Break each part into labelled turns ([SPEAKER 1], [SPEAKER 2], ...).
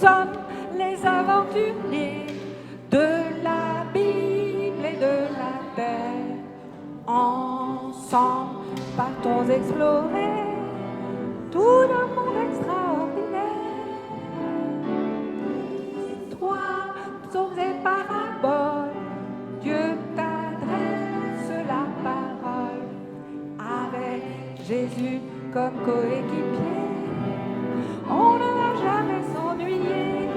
[SPEAKER 1] sommes les aventuriers de la Bible et de la terre. Ensemble, partons explorer tout le monde extraordinaire. Toi, psaumes et paraboles, Dieu t'adresse la parole. Avec Jésus comme coéquipier, on ne va jamais s'ennuyer.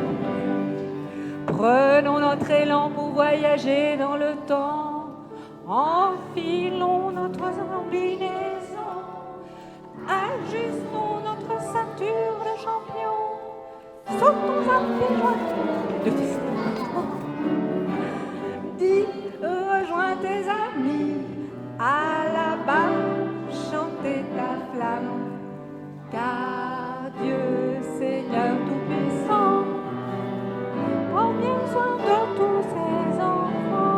[SPEAKER 1] Prenons notre élan pour voyager dans le temps. Enfilons notre combinaison. Ajustons notre ceinture de champion. Sautons à pieds joints de destin. Dis, rejoins tes amis. À la barre, chanter ta flamme. Car Dieu, Seigneur Tout-Puissant, prend bien soin de tous ses enfants.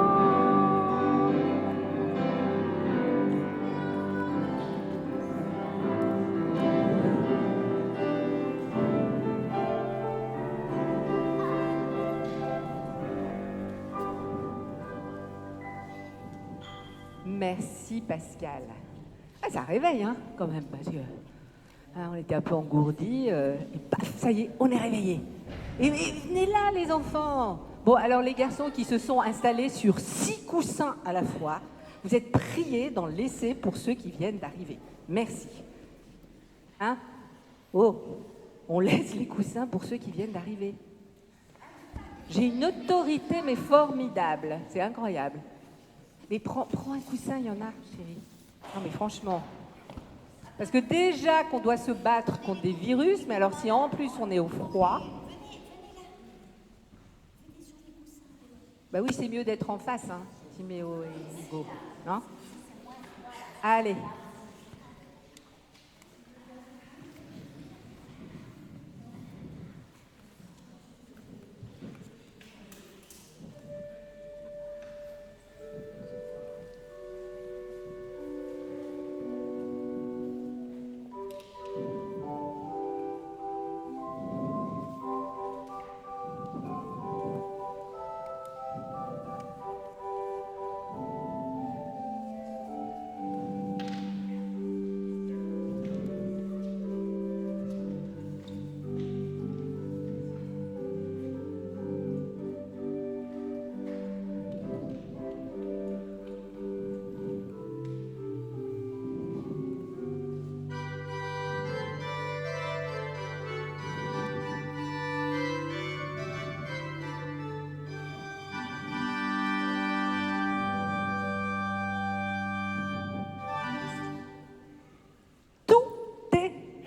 [SPEAKER 1] Merci Pascal. Ah, ça réveille, hein, quand même, parce que on était un peu engourdis, et paf, ça y est, on est réveillés. Et venez là, les enfants. Bon, alors les garçons qui se sont installés sur 6 coussins à la fois, vous êtes priés d'en laisser pour ceux qui viennent d'arriver. Merci. Hein? Oh, on laisse les coussins pour ceux qui viennent d'arriver. J'ai une autorité, mais formidable. C'est incroyable. Mais prends un coussin, il y en a, chérie. Non, mais franchement. Parce que déjà qu'on doit se battre contre des virus, mais alors si en plus on est au froid... Bah oui, c'est mieux d'être en face, hein, Timéo et Hugo. Non? Allez.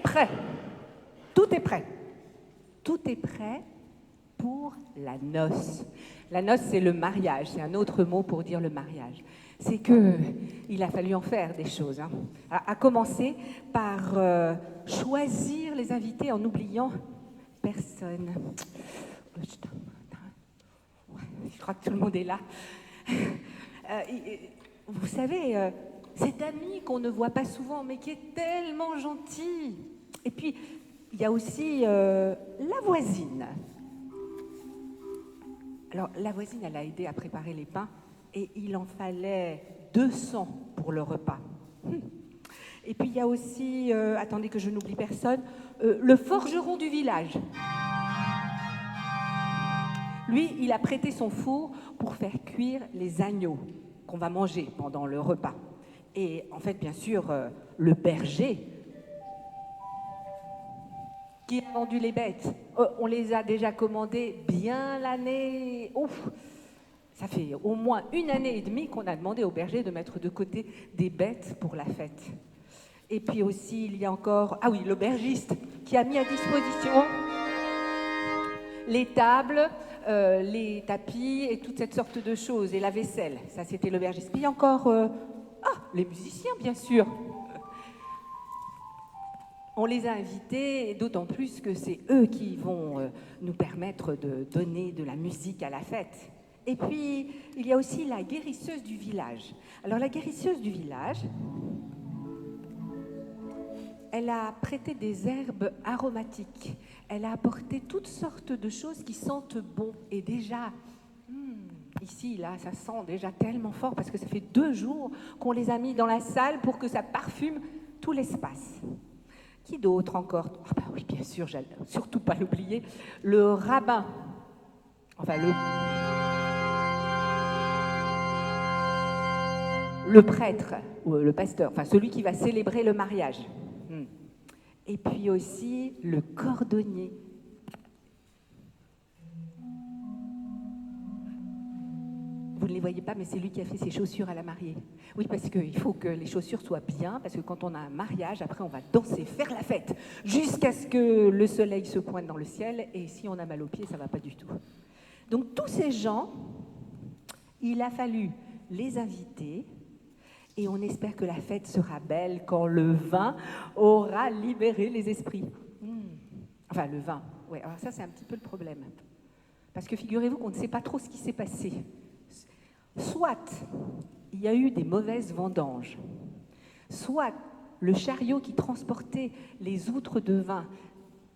[SPEAKER 1] Prêt. Tout est prêt. Tout est prêt pour la noce. La noce, c'est le mariage. C'est un autre mot pour dire le mariage. C'est qu'il a fallu en faire des choses. Hein. À commencer par choisir les invités en n'oubliant personne. Je crois que tout le monde est là. Vous savez, cet ami qu'on ne voit pas souvent, mais qui est tellement gentil. Et puis, il y a aussi la voisine. Alors, la voisine, elle a aidé à préparer les pains et il en fallait 200 pour le repas. Et puis, il y a aussi, attendez que je n'oublie personne, le forgeron du village. Lui, il a prêté son four pour faire cuire les agneaux qu'on va manger pendant le repas. Et en fait, bien sûr, le berger qui a vendu les bêtes. On les a déjà commandées bien l'année. Ouf, ça fait au moins 1 année et demie qu'on a demandé au berger de mettre de côté des bêtes pour la fête. Et puis aussi, il y a encore, ah oui, l'aubergiste qui a mis à disposition les tables, les tapis et toute cette sorte de choses, et la vaisselle. Ça, c'était l'aubergiste. Puis il y a encore, les musiciens, bien sûr. On les a invités, d'autant plus que c'est eux qui vont nous permettre de donner de la musique à la fête. Et puis, il y a aussi la guérisseuse du village. Alors, la guérisseuse du village, elle a prêté des herbes aromatiques. Elle a apporté toutes sortes de choses qui sentent bon. Et déjà, ici, là, ça sent déjà tellement fort parce que ça fait 2 jours qu'on les a mis dans la salle pour que ça parfume tout l'espace. Qui d'autre encore? Ah bah oui, bien sûr, j'allais surtout pas l'oublier. Le rabbin. Enfin, le prêtre, ou le pasteur, enfin celui qui va célébrer le mariage. Et puis aussi le cordonnier. Vous ne les voyez pas, mais c'est lui qui a fait ses chaussures à la mariée. Oui, parce qu'il faut que les chaussures soient bien, parce que quand on a un mariage, après on va danser, faire la fête, jusqu'à ce que le soleil se pointe dans le ciel, et si on a mal aux pieds, ça ne va pas du tout. Donc tous ces gens, il a fallu les inviter, et on espère que la fête sera belle quand le vin aura libéré les esprits. Enfin, le vin, oui, alors ça c'est un petit peu le problème. Parce que figurez-vous qu'on ne sait pas trop ce qui s'est passé. Soit il y a eu des mauvaises vendanges, soit le chariot qui transportait les outres de vin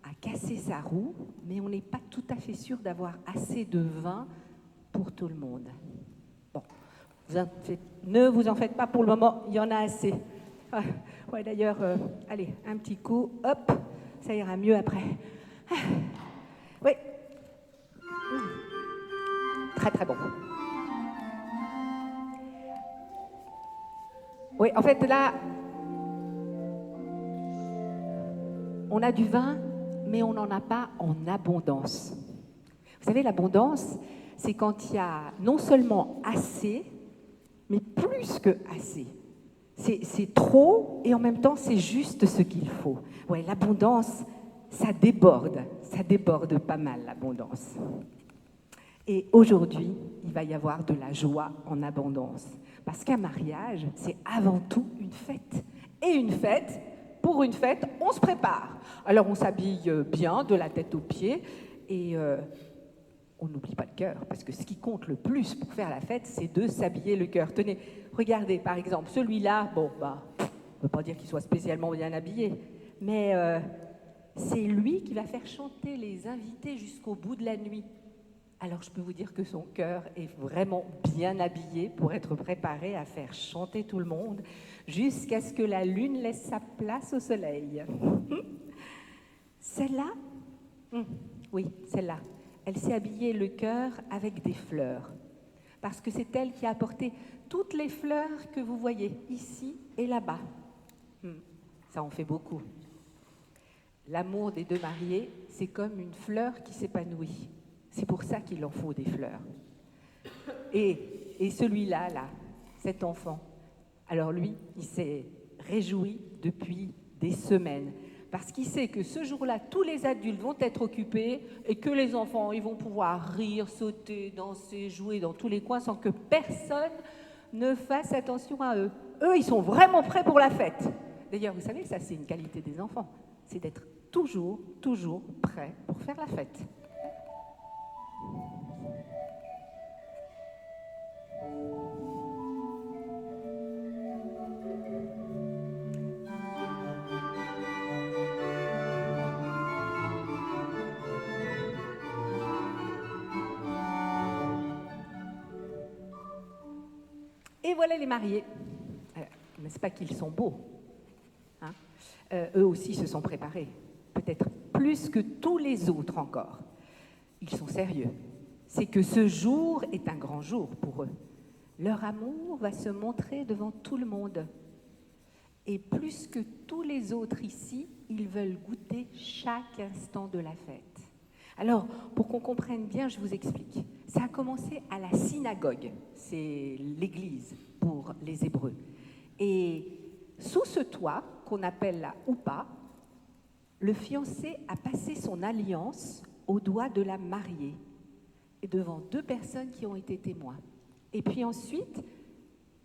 [SPEAKER 1] a cassé sa roue, mais on n'est pas tout à fait sûr d'avoir assez de vin pour tout le monde. Bon, ne vous en faites pas pour le moment, il y en a assez. Ouais, d'ailleurs, allez, un petit coup, hop, ça ira mieux après. Oui, très très bon. Oui, en fait, là, on a du vin, mais on n'en a pas en abondance. Vous savez, l'abondance, c'est quand il y a non seulement assez, mais plus que assez. C'est trop et en même temps, c'est juste ce qu'il faut. Ouais, l'abondance, ça déborde pas mal, l'abondance. Et aujourd'hui, il va y avoir de la joie en abondance. Parce qu'un mariage, c'est avant tout une fête. Et une fête, pour une fête, on se prépare. Alors on s'habille bien, de la tête aux pieds, et on n'oublie pas le cœur. Parce que ce qui compte le plus pour faire la fête, c'est de s'habiller le cœur. Tenez, regardez, par exemple, celui-là, bon, bah, on ne peut pas dire qu'il soit spécialement bien habillé, mais c'est lui qui va faire chanter les invités jusqu'au bout de la nuit. Alors je peux vous dire que son cœur est vraiment bien habillé pour être préparé à faire chanter tout le monde jusqu'à ce que la lune laisse sa place au soleil. Celle-là, oui, celle-là, elle s'est habillée le cœur avec des fleurs parce que c'est elle qui a apporté toutes les fleurs que vous voyez ici et là-bas. Ça en fait beaucoup. L'amour des 2 mariés, c'est comme une fleur qui s'épanouit. C'est pour ça qu'il en faut des fleurs. Et celui-là, là, cet enfant, alors lui, il s'est réjoui depuis des semaines. Parce qu'il sait que ce jour-là, tous les adultes vont être occupés et que les enfants, ils vont pouvoir rire, sauter, danser, jouer dans tous les coins sans que personne ne fasse attention à eux. Eux, ils sont vraiment prêts pour la fête. D'ailleurs, vous savez, ça, c'est une qualité des enfants. C'est d'être toujours prêts pour faire la fête. Et voilà les mariés. N'est-ce pas qu'ils sont beaux, hein? Eux aussi se sont préparés, peut-être plus que tous les autres encore. Ils sont sérieux. C'est que ce jour est un grand jour pour eux. Leur amour va se montrer devant tout le monde. Et plus que tous les autres ici, ils veulent goûter chaque instant de la fête. Alors, pour qu'on comprenne bien, je vous explique. Ça a commencé à la synagogue, c'est l'église pour les Hébreux. Et sous ce toit, qu'on appelle la houpa, le fiancé a passé son alliance au doigt de la mariée, et devant 2 personnes qui ont été témoins. Et puis ensuite,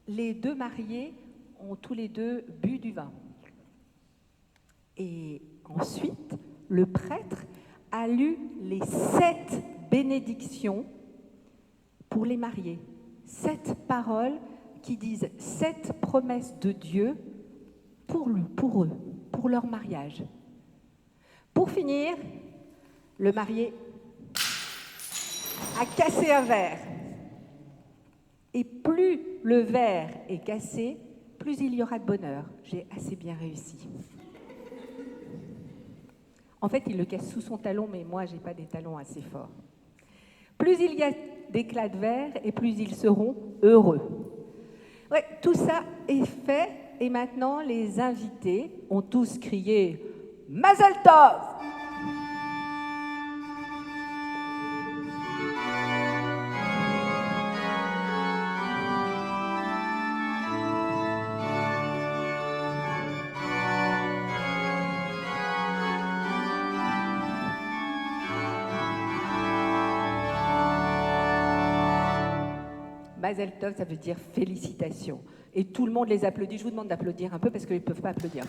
[SPEAKER 1] les 2 mariés ont tous les 2 bu du vin. Et ensuite, le prêtre a lu les 7 bénédictions pour les mariés. 7 paroles qui disent 7 promesses de Dieu pour eux. pour leur mariage. Pour finir, le marié a cassé un verre. Et plus le verre est cassé, plus il y aura de bonheur. J'ai assez bien réussi. En fait, il le casse sous son talon, mais moi, je n'ai pas des talons assez forts. Plus il y a d'éclats de verre, et plus ils seront heureux. Ouais, tout ça est fait, et maintenant, les invités ont tous crié « Mazel Tov !» Mazel Tov, ça veut dire félicitations. Et tout le monde les applaudit. Je vous demande d'applaudir un peu parce qu'ils ne peuvent pas applaudir.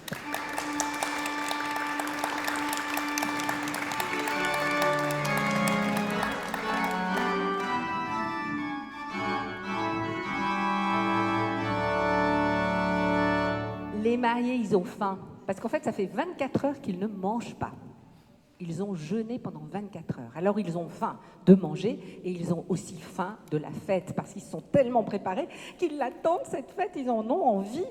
[SPEAKER 1] Les mariés, ils ont faim. Parce qu'en fait, ça fait 24 heures qu'ils ne mangent pas. Ils ont jeûné pendant 24 heures. Alors, ils ont faim de manger et ils ont aussi faim de la fête parce qu'ils sont tellement préparés qu'ils l'attendent, cette fête, ils en ont envie.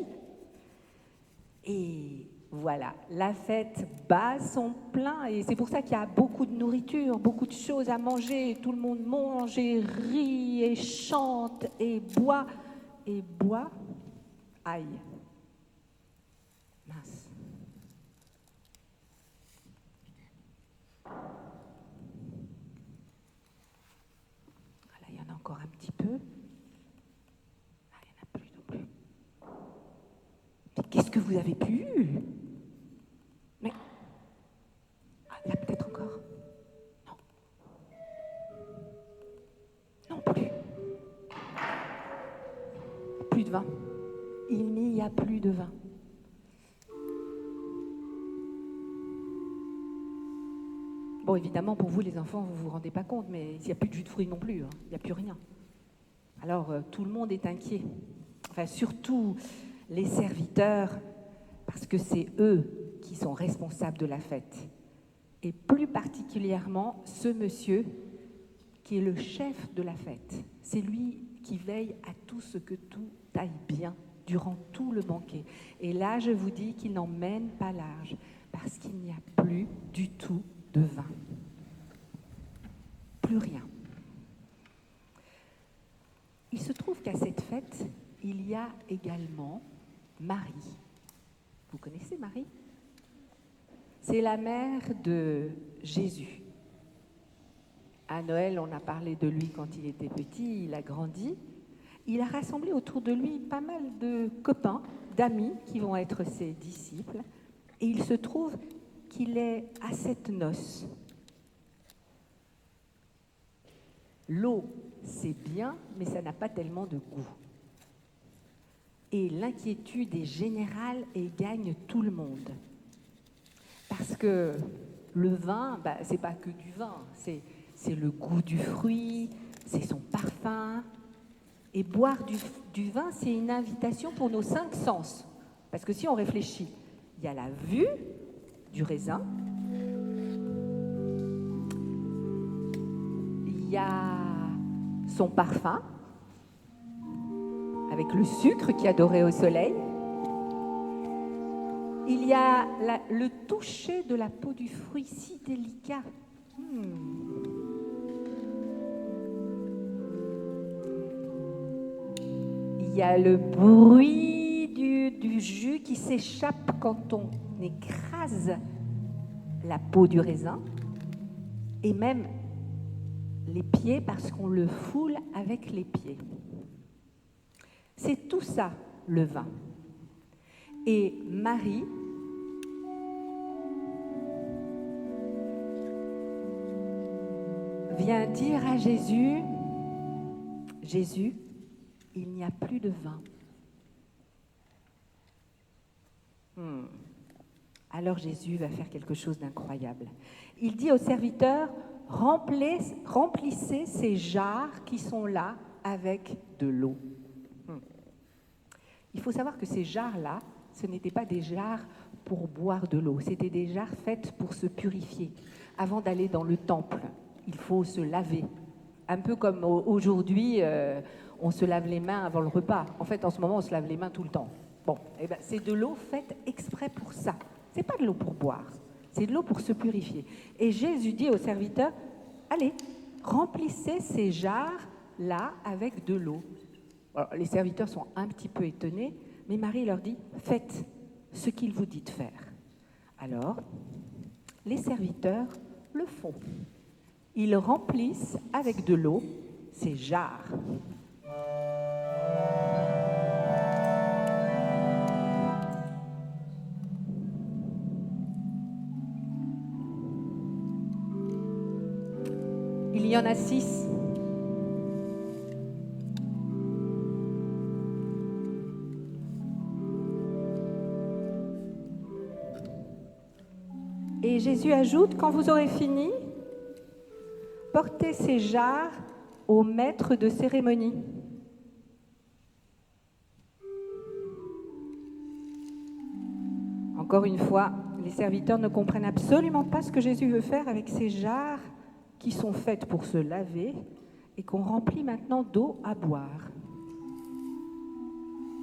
[SPEAKER 1] Et voilà, la fête bat son plein et c'est pour ça qu'il y a beaucoup de nourriture, beaucoup de choses à manger. Tout le monde mange et rit et chante et boit. Et boit, aïe, mince. Il y en a encore un petit peu. Ah, il n'y en a plus non plus. Mais qu'est-ce que vous avez pu? Mais... Ah, là, peut-être encore. Non. Non plus. Plus de vin. Il n'y a plus de vin. Bon, évidemment, pour vous, les enfants, vous ne vous rendez pas compte, mais il n'y a plus de jus de fruits non plus, hein. Il n'y a plus rien. Alors, tout le monde est inquiet. Enfin, surtout les serviteurs, parce que c'est eux qui sont responsables de la fête. Et plus particulièrement, ce monsieur qui est le chef de la fête. C'est lui qui veille à tout ce que tout aille bien durant tout le banquet. Et là, je vous dis qu'il n'en mène pas large, parce qu'il n'y a plus du tout de vin. Plus rien. Il se trouve qu'à cette fête, il y a également Marie. Vous connaissez Marie? C'est la mère de Jésus. À Noël, on a parlé de lui quand il était petit, il a grandi. Il a rassemblé autour de lui pas mal de copains, d'amis qui vont être ses disciples. Et il se trouve qu'il est à cette noce. L'eau, c'est bien, mais ça n'a pas tellement de goût. Et l'inquiétude est générale et gagne tout le monde. Parce que le vin, c'est pas que du vin, c'est le goût du fruit, c'est son parfum. Et boire du vin, c'est une invitation pour nos 5 sens. Parce que si on réfléchit, il y a la vue du raisin, il y a son parfum, avec le sucre qui a doré au soleil. Il y a le toucher de la peau du fruit si délicat. Il y a le bruit du jus qui s'échappe quand on écrase la peau du raisin. Et même les pieds parce qu'on le foule avec les pieds. C'est tout ça, le vin. Et Marie vient dire à Jésus, Jésus, il n'y a plus de vin. Alors Jésus va faire quelque chose d'incroyable. Il dit aux serviteurs, remplissez ces jarres qui sont là avec de l'eau. Il faut savoir que ces jarres-là, ce n'étaient pas des jarres pour boire de l'eau. C'était des jarres faites pour se purifier. Avant d'aller dans le temple, il faut se laver. Un peu comme aujourd'hui, on se lave les mains avant le repas. En fait, en ce moment, on se lave les mains tout le temps. Bon, eh ben, c'est de l'eau faite exprès pour ça. C'est pas de l'eau pour boire, c'est de l'eau pour se purifier. Et Jésus dit aux serviteurs, allez, remplissez ces jarres-là avec de l'eau. Alors, les serviteurs sont un petit peu étonnés, mais Marie leur dit, faites ce qu'il vous dit de faire. Alors, les serviteurs le font. Ils remplissent avec de l'eau ces jarres. Il y en a 6. Et Jésus ajoute, quand vous aurez fini, portez ces jarres au maître de cérémonie. Encore une fois, les serviteurs ne comprennent absolument pas ce que Jésus veut faire avec ces jarres qui sont faites pour se laver et qu'on remplit maintenant d'eau à boire.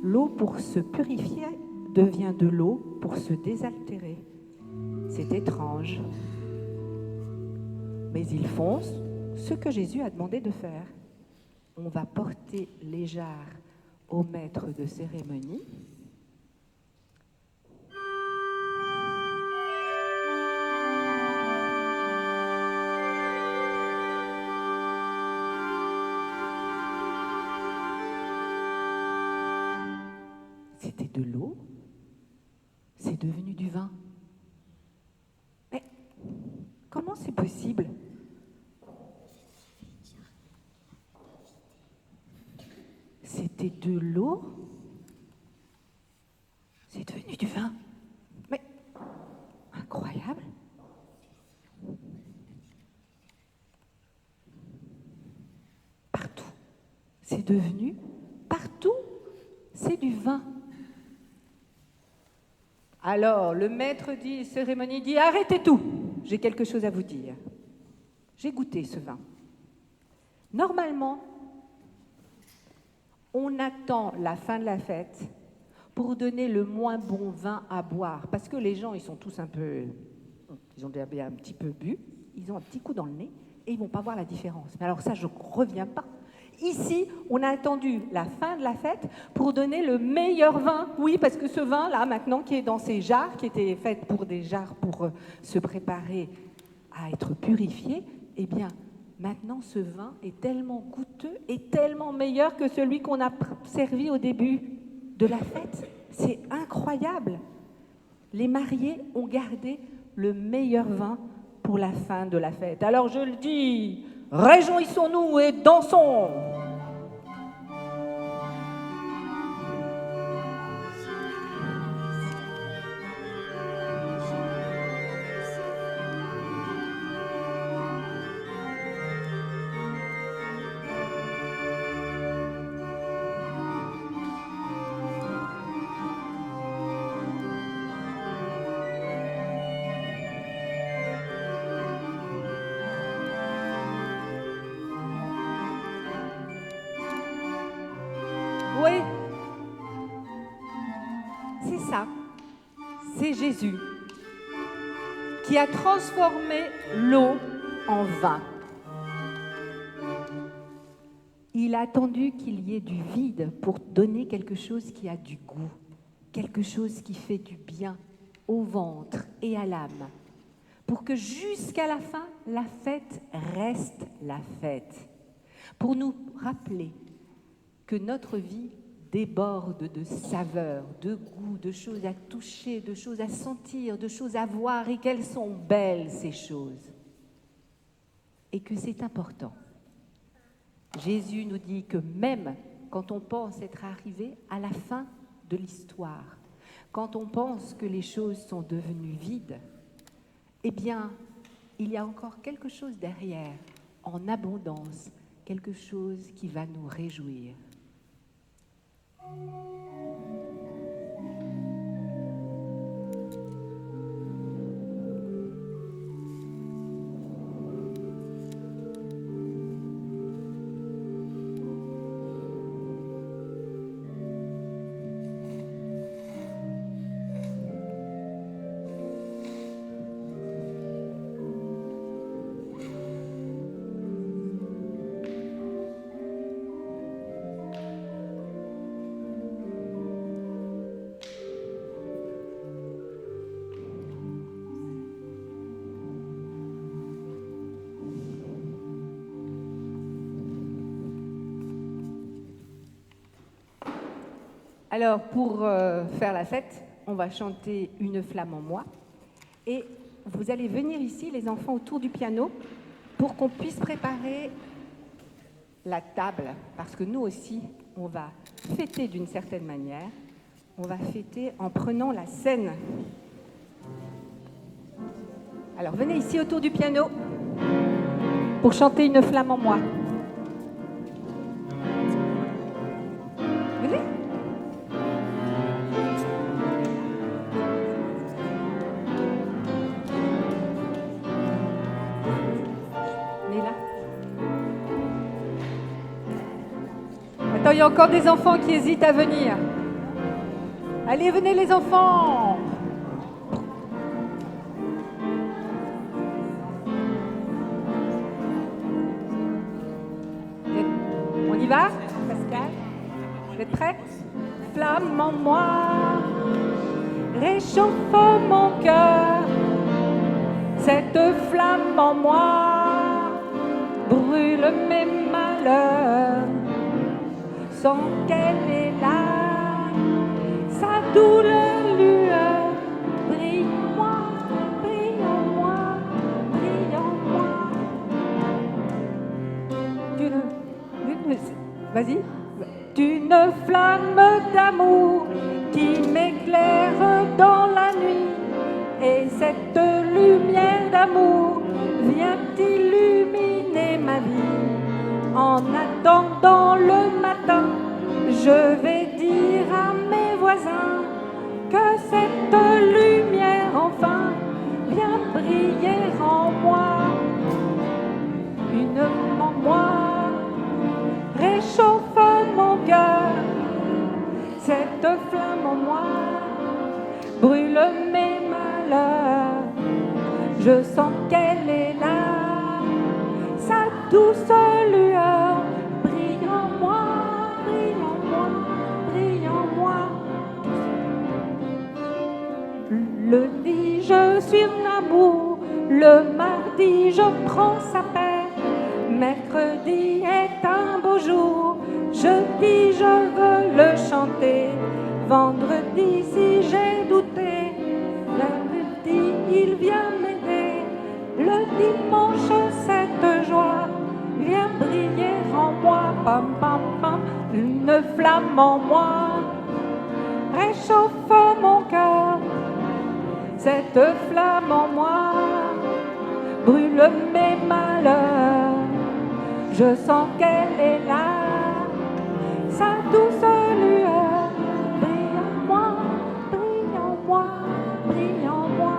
[SPEAKER 1] L'eau pour se purifier devient de l'eau pour se désaltérer. C'est étrange. Mais ils font ce que Jésus a demandé de faire. On va porter les jarres au maître de cérémonie. C'était de l'eau, c'est devenu du vin. Mais comment c'est possible ? C'était de l'eau, c'est devenu du vin. Mais incroyable. Partout, c'est devenu, partout, c'est du vin. Alors, le maître de cérémonie dit, arrêtez tout, j'ai quelque chose à vous dire. J'ai goûté ce vin. Normalement, on attend la fin de la fête pour donner le moins bon vin à boire. Parce que les gens, ils sont tous un peu... Ils ont déjà un petit peu bu, ils ont un petit coup dans le nez et ils ne vont pas voir la différence. Mais alors ça, je ne reviens pas. Ici, on a attendu la fin de la fête pour donner le meilleur vin. Oui, parce que ce vin-là, maintenant, qui est dans ces jarres, qui étaient faites pour des jarres pour se préparer à être purifié, eh bien, maintenant, ce vin est tellement goûteux et tellement meilleur que celui qu'on a servi au début de la fête. C'est incroyable. Les mariés ont gardé le meilleur vin pour la fin de la fête. Alors je le dis, réjouissons-nous et dansons. Oui, c'est ça. C'est Jésus qui a transformé l'eau en vin. Il a attendu qu'il y ait du vide pour donner quelque chose qui a du goût, quelque chose qui fait du bien au ventre et à l'âme, pour que jusqu'à la fin, la fête reste la fête, pour nous rappeler que notre vie déborde de saveurs, de goûts, de choses à toucher, de choses à sentir, de choses à voir, et qu'elles sont belles ces choses, et que c'est important. Jésus nous dit que même quand on pense être arrivé à la fin de l'histoire, quand on pense que les choses sont devenues vides, eh bien, il y a encore quelque chose derrière, en abondance, quelque chose qui va nous réjouir. Alors, pour faire la fête, on va chanter Une flamme en moi. Et vous allez venir ici, les enfants, autour du piano, pour qu'on puisse préparer la table. Parce que nous aussi, on va fêter d'une certaine manière. On va fêter en prenant la scène. Alors, venez ici autour du piano pour chanter Une flamme en moi. Venez. Venez là. Attends, il y a encore des enfants qui hésitent à venir. Allez, venez les enfants. On y va, Pascal? Vous êtes prêts? Flamme en moi, réchauffe mon cœur. Cette flamme en moi brûle mes malheurs. Sans qu'elle est là, sa douce lueur brille en moi, brille en moi, brille en moi. Vas-y. D'une flamme d'amour qui m'éclaire dans la nuit. Et cette lumière d'amour vient illuminer ma vie. En attendant le matin, je vais dire à mes voisins que cette lumière enfin vient briller en moi. Une flamme en moi réchauffe mon cœur. Cette flamme en moi brûle mes malheurs. Je sens qu'elle est là, sa douce lueur brille en moi, brille en moi, brille en moi. Le lundi, je suis en amour, le mardi, je prends sa paix. Mercredi est un beau jour, jeudi, je veux le chanter. Vendredi, si j'ai douté, lundi, il vient m'aider. Le dimanche, cette joie vient briller en moi. Pam, pam, pam, une flamme en moi réchauffe mon cœur. Cette flamme en moi brûle mes malheurs. Je sens qu'elle est là, sa douce lueur brille en moi, brille en moi, brille en moi.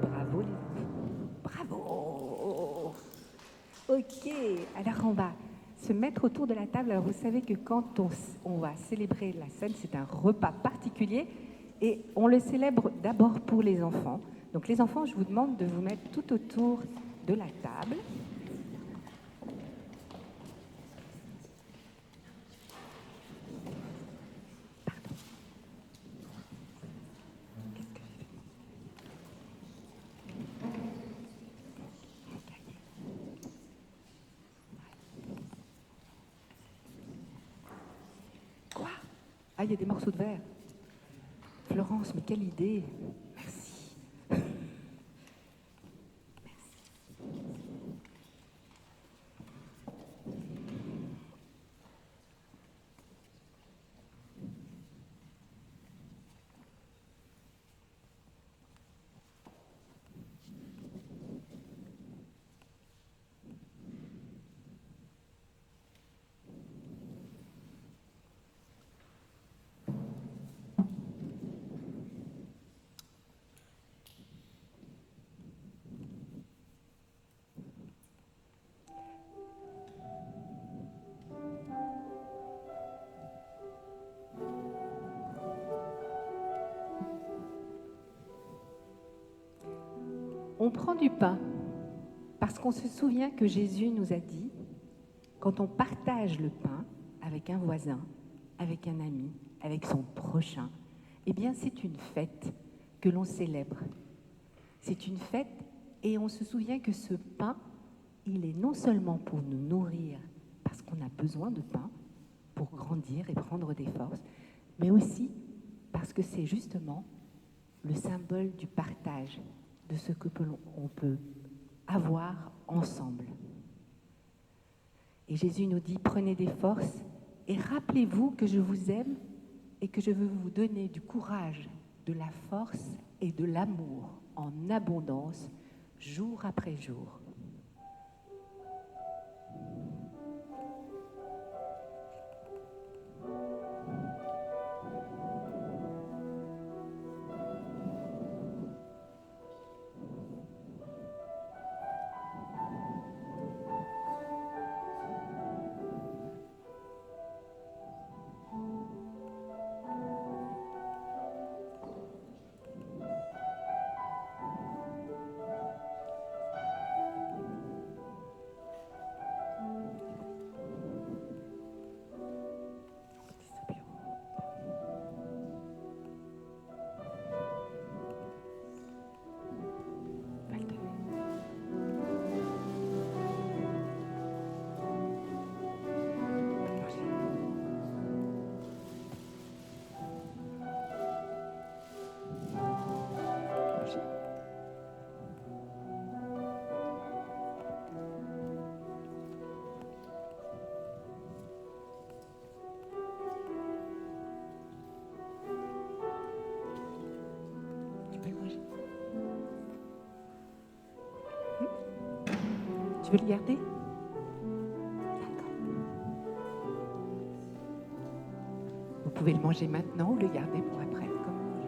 [SPEAKER 1] Bravo les enfants, bravo. Ok, alors on va se mettre autour de la table. Alors vous savez que quand on va célébrer la scène, c'est un repas particulier. Et on le célèbre d'abord pour les enfants. Donc les enfants, je vous demande de vous mettre tout autour de la table. Pardon. Qu'est-ce que j'ai fait? Quoi? Ah, il y a des morceaux de verre. Florence, mais quelle idée! Merci. On prend du pain parce qu'on se souvient que Jésus nous a dit, quand on partage le pain avec un voisin, avec un ami, avec son prochain, eh bien c'est une fête que l'on célèbre. C'est une fête et on se souvient que ce pain il est non seulement pour nous nourrir, parce qu'on a besoin de pain pour grandir et prendre des forces, mais aussi parce que c'est justement le symbole du partage, de ce que l'on peut avoir ensemble. Et Jésus nous dit, prenez des forces et rappelez-vous que je vous aime et que je veux vous donner du courage, de la force et de l'amour en abondance, jour après jour. Tu veux le garder? D'accord. Vous pouvez le manger maintenant ou le garder pour après, comme vous voulez.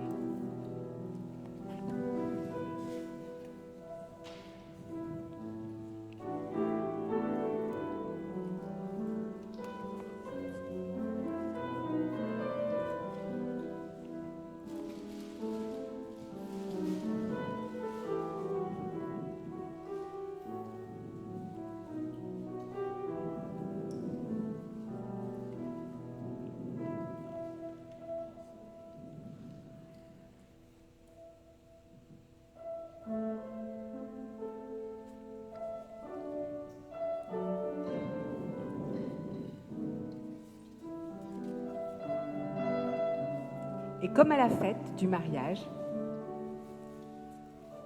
[SPEAKER 1] Et comme à la fête du mariage,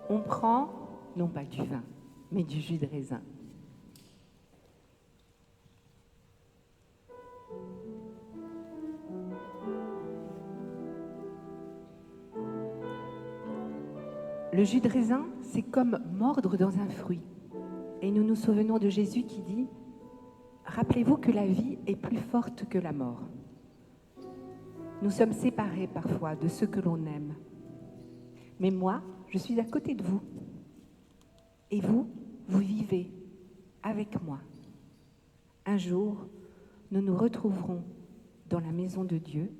[SPEAKER 1] on prend non pas du vin, mais du jus de raisin. Le jus de raisin, c'est comme mordre dans un fruit. Et nous nous souvenons de Jésus qui dit « Rappelez-vous que la vie est plus forte que la mort. » Nous sommes séparés parfois de ceux que l'on aime. Mais moi, je suis à côté de vous. Et vous, vous vivez avec moi. Un jour, nous nous retrouverons dans la maison de Dieu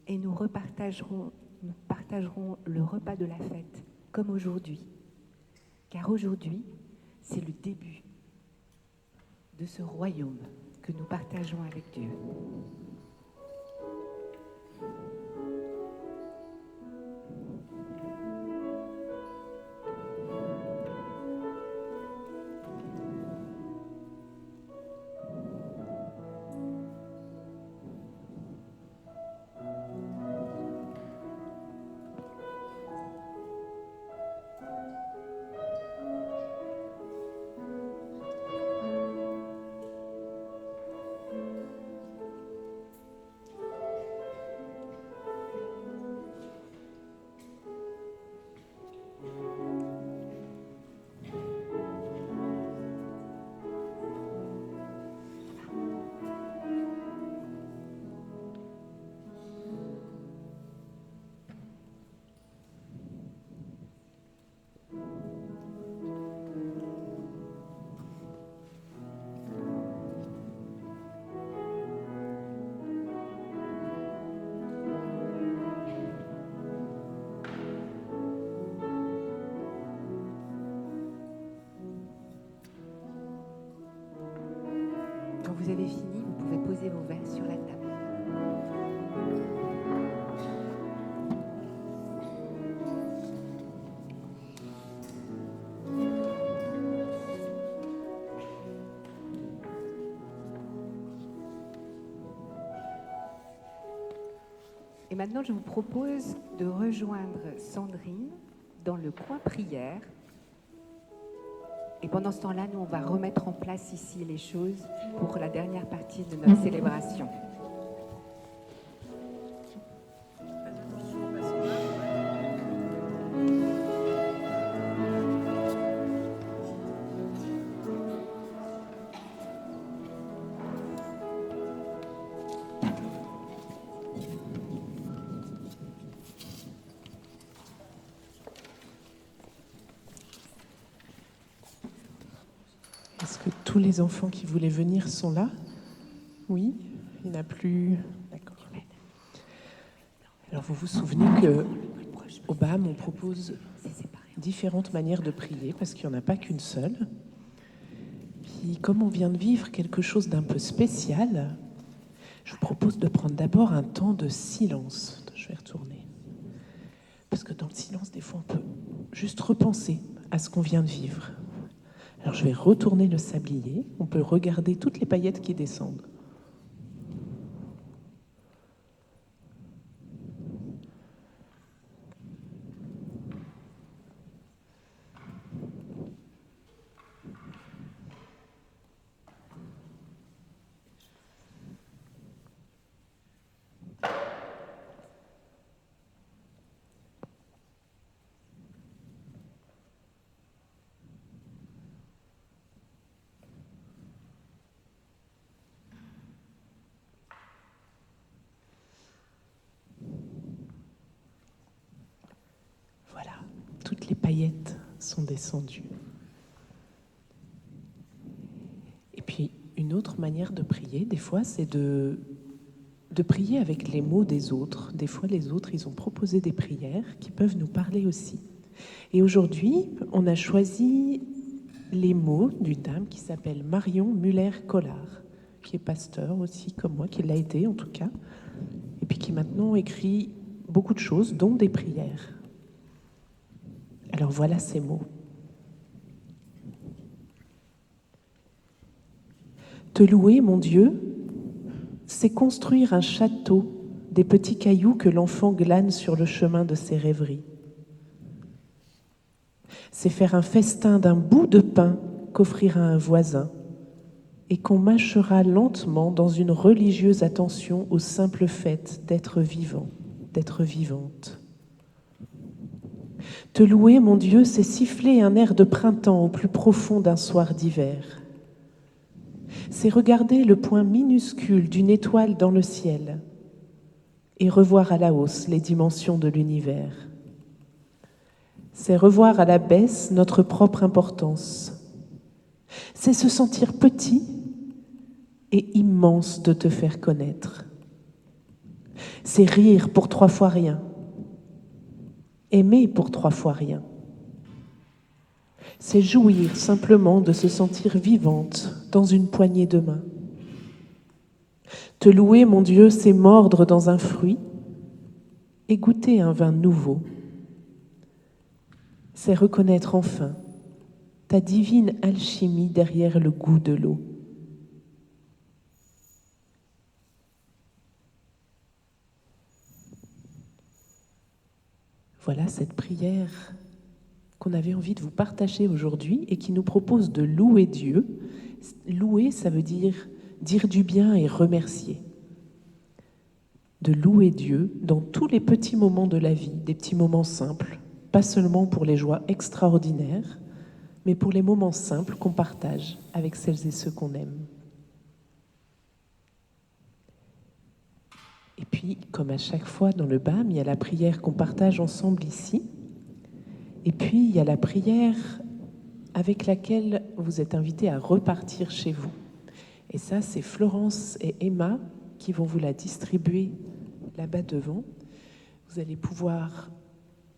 [SPEAKER 1] et nous partagerons le repas de la fête, comme aujourd'hui. Car aujourd'hui, c'est le début de ce royaume que nous partageons avec Dieu. Quand vous avez fini, vous pouvez poser vos verres sur la table. maintenant, je vous propose de rejoindre Sandrine dans le coin prière. Et pendant ce temps-là, nous, on va remettre en place ici les choses pour la dernière partie de notre célébration.
[SPEAKER 2] Est-ce que tous les enfants qui voulaient venir sont là? Oui, il n'y en a plus. D'accord. Alors vous vous souvenez qu'au BAM, on propose différentes manières de prier parce qu'il n'y en a pas qu'une seule. Puis comme on vient de vivre quelque chose d'un peu spécial, je vous propose de prendre d'abord un temps de silence. Je vais retourner. Parce que dans le silence, des fois, on peut juste repenser à ce qu'on vient de vivre. Alors je vais retourner le sablier. On peut regarder toutes les paillettes qui descendent. Voilà, toutes les paillettes sont descendues. Et puis, une autre manière de prier, des fois, c'est de prier avec les mots des autres. Des fois, les autres, ils ont proposé des prières qui peuvent nous parler aussi. Et aujourd'hui, on a choisi les mots d'une dame qui s'appelle Marion Muller-Collard, qui est pasteur aussi, comme moi, qui l'a été en tout cas, et puis qui maintenant écrit beaucoup de choses, dont des prières. Alors voilà ces mots. Te louer, mon Dieu, c'est construire un château des petits cailloux que l'enfant glane sur le chemin de ses rêveries. C'est faire un festin d'un bout de pain qu'offrira un voisin et qu'on mâchera lentement dans une religieuse attention au simple fait d'être vivant, d'être vivante. Te louer, mon Dieu, c'est siffler un air de printemps au plus profond d'un soir d'hiver. C'est regarder le point minuscule d'une étoile dans le ciel et revoir à la hausse les dimensions de l'univers. C'est revoir à la baisse notre propre importance. C'est se sentir petit et immense de te faire connaître. C'est rire pour 3 fois rien. Aimer pour 3 fois rien. C'est jouir simplement de se sentir vivante dans une poignée de main. Te louer, mon Dieu, c'est mordre dans un fruit et goûter un vin nouveau. C'est reconnaître enfin ta divine alchimie derrière le goût de l'eau. Voilà cette prière qu'on avait envie de vous partager aujourd'hui et qui nous propose de louer Dieu. Louer, ça veut dire du bien et remercier. De louer Dieu dans tous les petits moments de la vie, des petits moments simples, pas seulement pour les joies extraordinaires, mais pour les moments simples qu'on partage avec celles et ceux qu'on aime. Et puis, comme à chaque fois dans le BAM, il y a la prière qu'on partage ensemble ici. Et puis, il y a la prière avec laquelle vous êtes invités à repartir chez vous. Et ça, c'est Florence et Emma qui vont vous la distribuer là-bas devant. Vous allez pouvoir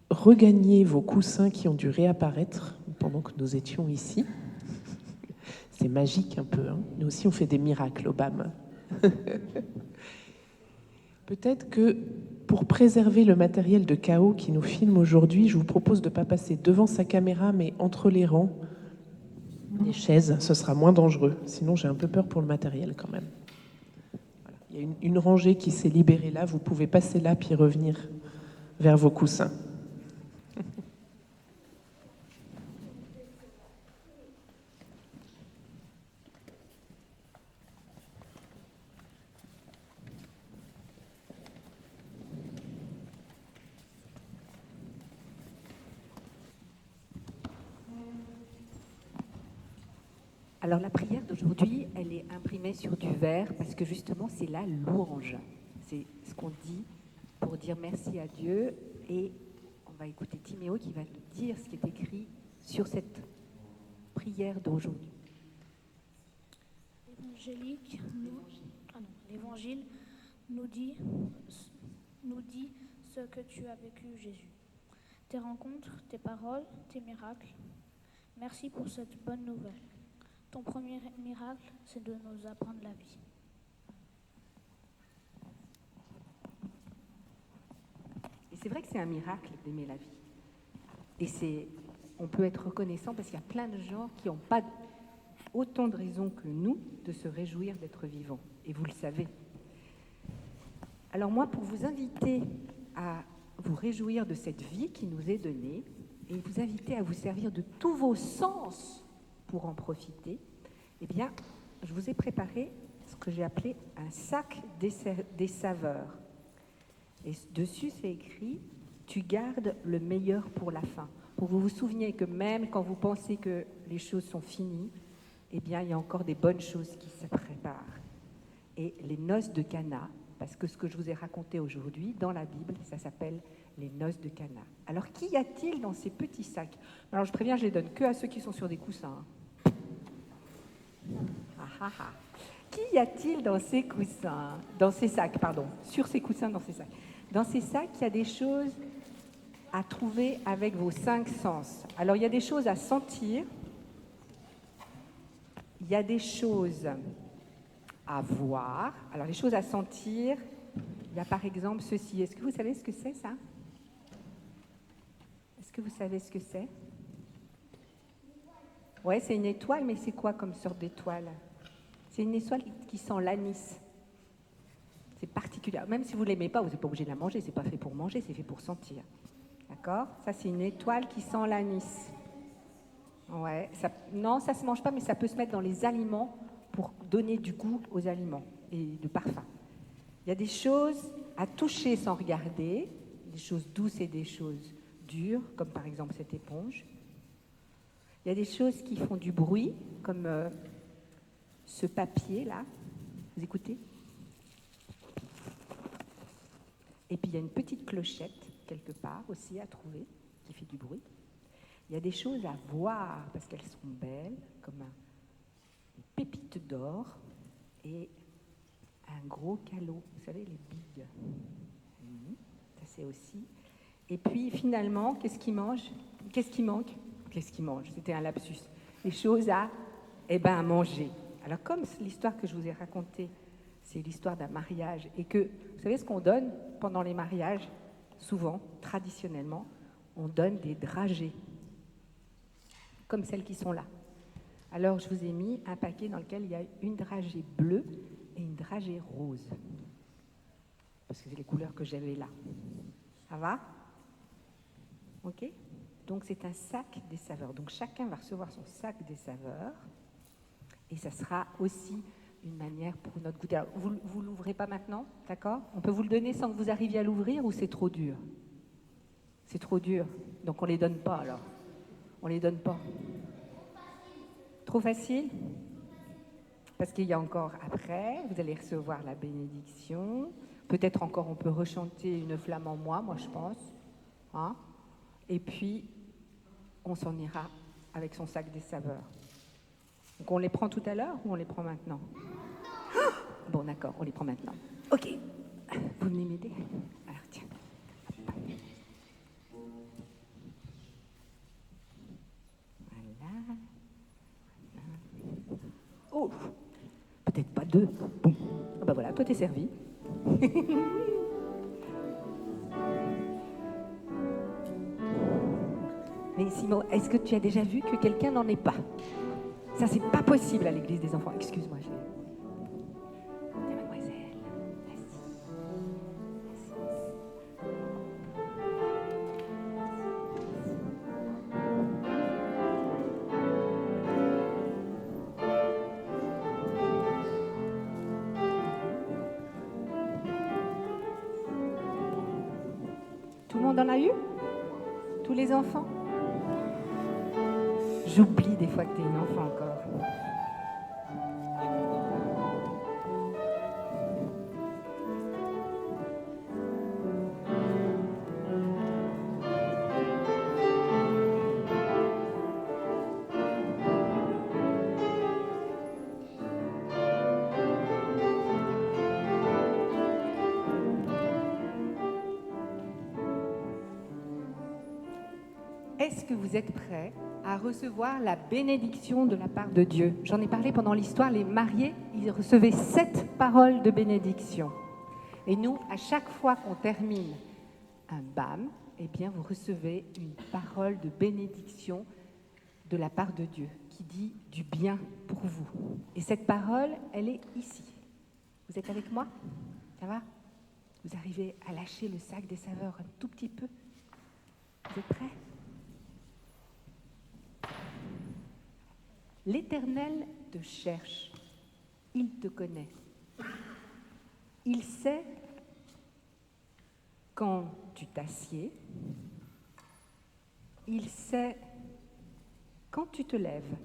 [SPEAKER 2] regagner vos coussins qui ont dû réapparaître pendant que nous étions ici. C'est magique un peu, hein. Nous aussi, on fait des miracles au BAM. Peut-être que pour préserver le matériel de K.O. qui nous filme aujourd'hui, je vous propose de ne pas passer devant sa caméra, mais entre les rangs, les chaises, ce sera moins dangereux. Sinon, j'ai un peu peur pour le matériel quand même. Voilà. Il y a une rangée qui s'est libérée là, vous pouvez passer là puis revenir vers vos coussins.
[SPEAKER 1] Alors la prière d'aujourd'hui, elle est imprimée sur du verre parce que justement c'est la louange. C'est ce qu'on dit pour dire merci à Dieu et on va écouter Timéo qui va nous dire ce qui est écrit sur cette prière d'aujourd'hui.
[SPEAKER 3] L'Évangile nous dit ce que tu as vécu, Jésus. Tes rencontres, tes paroles, tes miracles. Merci pour cette bonne nouvelle. Ton premier miracle, c'est de nous apprendre la vie.
[SPEAKER 1] Et c'est vrai que c'est un miracle d'aimer la vie. Et on peut être reconnaissant parce qu'il y a plein de gens qui n'ont pas autant de raisons que nous de se réjouir d'être vivants. Et vous le savez. Alors moi, pour vous inviter à vous réjouir de cette vie qui nous est donnée et vous inviter à vous servir de tous vos sens pour en profiter, eh bien, je vous ai préparé ce que j'ai appelé un sac des saveurs. Et dessus, c'est écrit « Tu gardes le meilleur pour la fin ». Pour que vous vous souveniez que même quand vous pensez que les choses sont finies, eh bien, il y a encore des bonnes choses qui se préparent. Et les noces de Cana, parce que ce que je vous ai raconté aujourd'hui, dans la Bible, ça s'appelle les noces de Cana. Alors, qu'y a-t-il dans ces petits sacs? Alors, je préviens, je les donne que à ceux qui sont sur des coussins. Qu'y a-t-il dans ces coussins, dans ces sacs, pardon, sur ces coussins, dans ces sacs? Dans ces sacs, il y a des choses à trouver avec vos 5 sens. Alors, il y a des choses à sentir, il y a des choses à voir. Alors, les choses à sentir, il y a par exemple ceci. Est-ce que vous savez ce que c'est, ça? Est-ce que vous savez ce que c'est? Ouais, c'est une étoile, mais c'est quoi comme sorte d'étoile? C'est une étoile qui sent l'anis. C'est particulier. Même si vous ne l'aimez pas, vous n'êtes pas obligé de la manger. C'est pas fait pour manger, c'est fait pour sentir. D'accord? Ça, c'est une étoile qui sent l'anis. Ouais, non, ça ne se mange pas, mais ça peut se mettre dans les aliments pour donner du goût aux aliments et de parfum. Il y a des choses à toucher sans regarder, des choses douces et des choses dures, comme par exemple cette éponge. Il y a des choses qui font du bruit, comme ce papier-là. Vous écoutez? Et puis il y a une petite clochette, quelque part aussi à trouver, qui fait du bruit. Il y a des choses à voir, parce qu'elles sont belles, comme une pépite d'or et un gros calot. Vous savez, les billes. Ça, c'est aussi. Et puis, finalement, qu'est-ce qui mange? Qu'est-ce qui manque? Qu'est-ce qui mange? C'était un lapsus. Les choses à manger. Alors, comme l'histoire que je vous ai racontée, c'est l'histoire d'un mariage, et que, vous savez ce qu'on donne pendant les mariages? Souvent, traditionnellement, on donne des dragées, comme celles qui sont là. Alors, je vous ai mis un paquet dans lequel il y a une dragée bleue et une dragée rose. Parce que c'est les couleurs que j'avais là. Ça va? OK? Donc, c'est un sac des saveurs. Donc, chacun va recevoir son sac des saveurs. Et ça sera aussi une manière pour notre goûter. Alors, vous ne l'ouvrez pas maintenant, d'accord? On peut vous le donner sans que vous arriviez à l'ouvrir ou c'est trop dur? C'est trop dur. Donc, on ne les donne pas, alors. On ne les donne pas. Trop facile? Parce qu'il y a encore après, vous allez recevoir la bénédiction. Peut-être encore on peut rechanter une flamme en moi je pense. Hein? Et puis, on s'en ira avec son sac des saveurs. Donc on les prend tout à l'heure ou on les prend maintenant? Bon, d'accord, on les prend maintenant. Ok. Vous venez m'aider? Alors, tiens. Voilà. Oh, peut-être pas 2. Bon, ah bah voilà, toi t'es servi. Mais Simon, est-ce que tu as déjà vu que quelqu'un n'en est pas? Ça, c'est pas possible à l'église des enfants. Excuse-moi, mademoiselle. Tout le monde en a eu? Tous les enfants? J'oublie des fois que tu es une enfant encore. Est-ce que vous êtes prêts à recevoir la bénédiction de la part de Dieu? J'en ai parlé pendant l'histoire, les mariés, ils recevaient 7 paroles de bénédiction. Et nous, à chaque fois qu'on termine un BAM, eh bien, vous recevez une parole de bénédiction de la part de Dieu, qui dit du bien pour vous. Et cette parole, elle est ici. Vous êtes avec moi? Ça va? Vous arrivez à lâcher le sac des saveurs un tout petit peu? Vous êtes prêts? L'Éternel te cherche, il te connaît. Il sait quand tu t'assieds, il sait quand tu te lèves,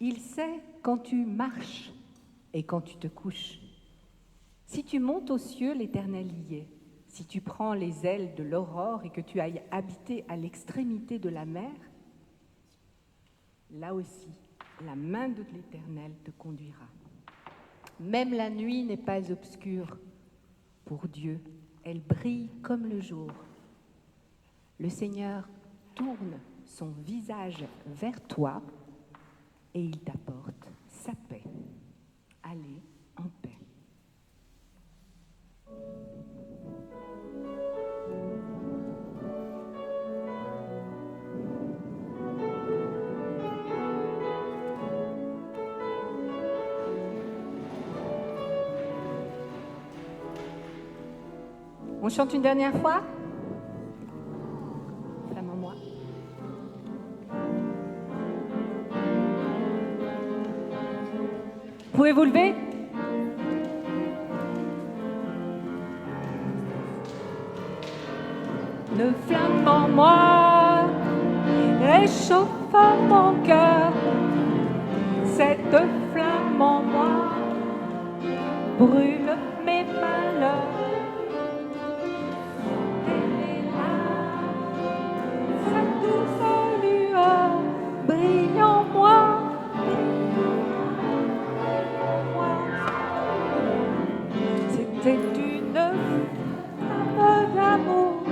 [SPEAKER 1] il sait quand tu marches et quand tu te couches. Si tu montes aux cieux, l'Éternel y est. Si tu prends les ailes de l'aurore et que tu ailles habiter à l'extrémité de la mer, là aussi, la main de l'Éternel te conduira. Même la nuit n'est pas obscure pour Dieu, elle brille comme le jour. Le Seigneur tourne son visage vers toi et il t'apporte sa paix. Allez en paix. On chante une dernière fois? Vraiment moi. Pouvez vous lever? Le flamme en moi réchauffe mon cœur. Cette flamme en moi brûle mes malheurs. Brille en moi, c'était une flamme d'amour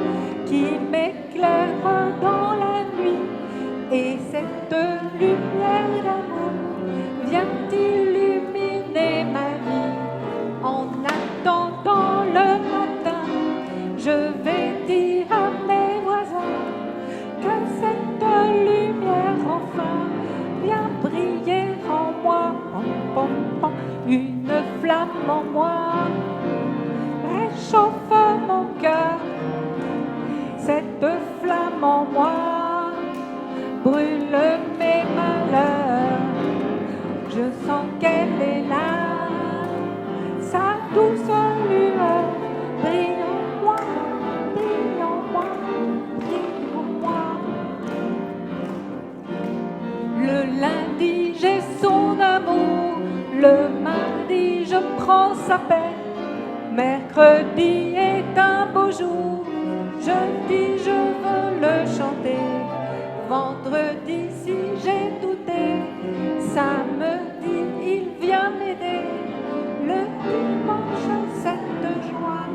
[SPEAKER 1] qui m'éclaire dans la nuit, et cette lumière d'amour vient illuminer ma vie. En attendant le matin, je vais dire à mes voisins que cette lumière enfin vient briller en moi. Une flamme en moi réchauffe mon cœur. Cette flamme en moi brûle mes malheurs. Je sens qu'elle est là, sa douce lueur brille en moi, brille en moi, brille en moi. Le lundi, j'ai son amour. Le mardi, je prends sa paix. Mercredi est un beau jour. Jeudi, je veux le chanter. Vendredi, si j'ai douté. Samedi, il vient m'aider. Le dimanche, cette joie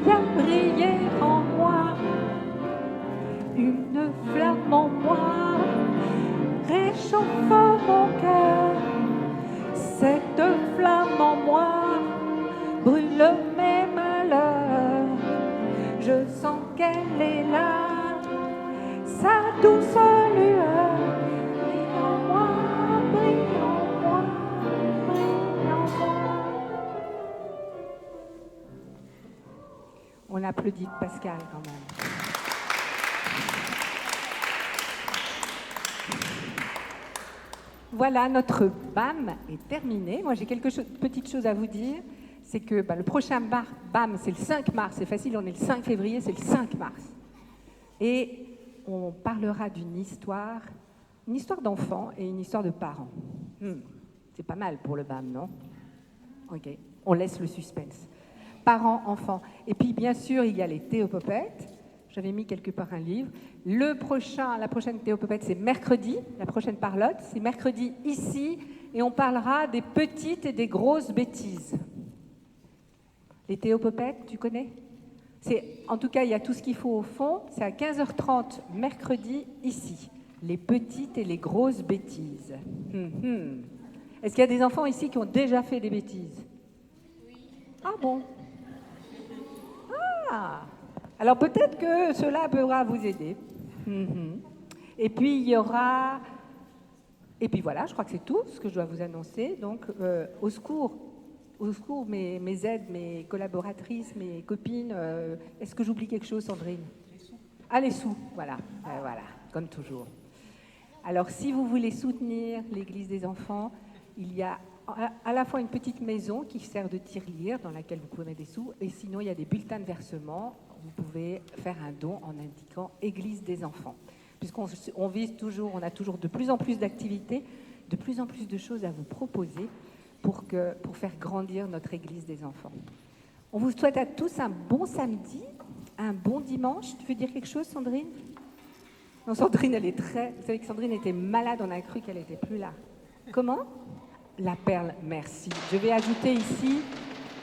[SPEAKER 1] vient briller en moi. Une flamme en moi réchauffe mon cœur. Cette flamme en moi brûle mes malheurs. Je sens qu'elle est là, sa douce lueur brille en moi, brille en moi, brille en moi. On applaudit Pascal quand même. Voilà, notre BAM est terminé. Moi, j'ai quelques petites choses à vous dire. c'est que le prochain BAM, c'est le 5 mars. C'est facile, on est le 5 février, c'est le 5 mars. Et on parlera d'une histoire d'enfants et une histoire de parents. C'est pas mal pour le BAM, non? Ok, on laisse le suspense. Parents, enfants. Et puis, bien sûr, il y a les théopopettes. J'avais mis quelque part un livre. La prochaine théopopette, c'est mercredi. La prochaine parlotte, c'est mercredi ici. Et on parlera des petites et des grosses bêtises. Les théopopettes, tu connais? En tout cas, il y a tout ce qu'il faut au fond. C'est à 15h30, mercredi, ici. Les petites et les grosses bêtises. Est-ce qu'il y a des enfants ici qui ont déjà fait des bêtises? Oui. Ah bon? Ah! Alors peut-être que cela pourra vous aider. Et puis il y aura... Et puis voilà, je crois que c'est tout ce que je dois vous annoncer. Donc au secours, mes aides, mes collaboratrices, mes copines. Est-ce que j'oublie quelque chose, Sandrine? Les sous. Ah, les sous, voilà, voilà, comme toujours. Alors si vous voulez soutenir l'Église des enfants, il y a à la fois une petite maison qui sert de tirelire dans laquelle vous pouvez mettre des sous, et sinon il y a des bulletins de versement. Vous pouvez faire un don en indiquant Église des enfants. Puisqu'on vise toujours, on a toujours de plus en plus d'activités, de plus en plus de choses à vous proposer pour faire grandir notre Église des enfants. On vous souhaite à tous un bon samedi, un bon dimanche. Tu veux dire quelque chose, Sandrine? Non, Sandrine, vous savez que Sandrine était malade, on a cru qu'elle n'était plus là. Comment? La perle, merci. Je vais ajouter ici,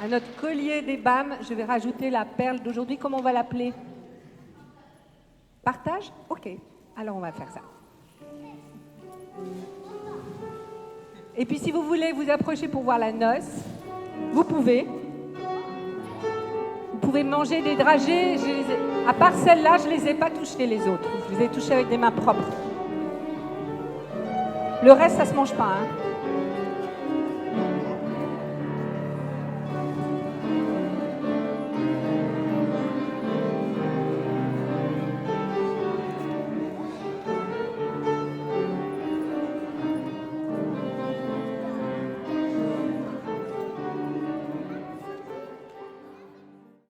[SPEAKER 1] à notre collier des BAM, je vais rajouter la perle d'aujourd'hui. Comment on va l'appeler? Partage? Ok, alors on va faire ça. Et puis si vous voulez vous approcher pour voir la noce, vous pouvez. Vous pouvez manger des dragées. À part celle-là, je ne les ai pas touchées les autres. Je les ai touchées avec des mains propres. Le reste, ça ne se mange pas, hein.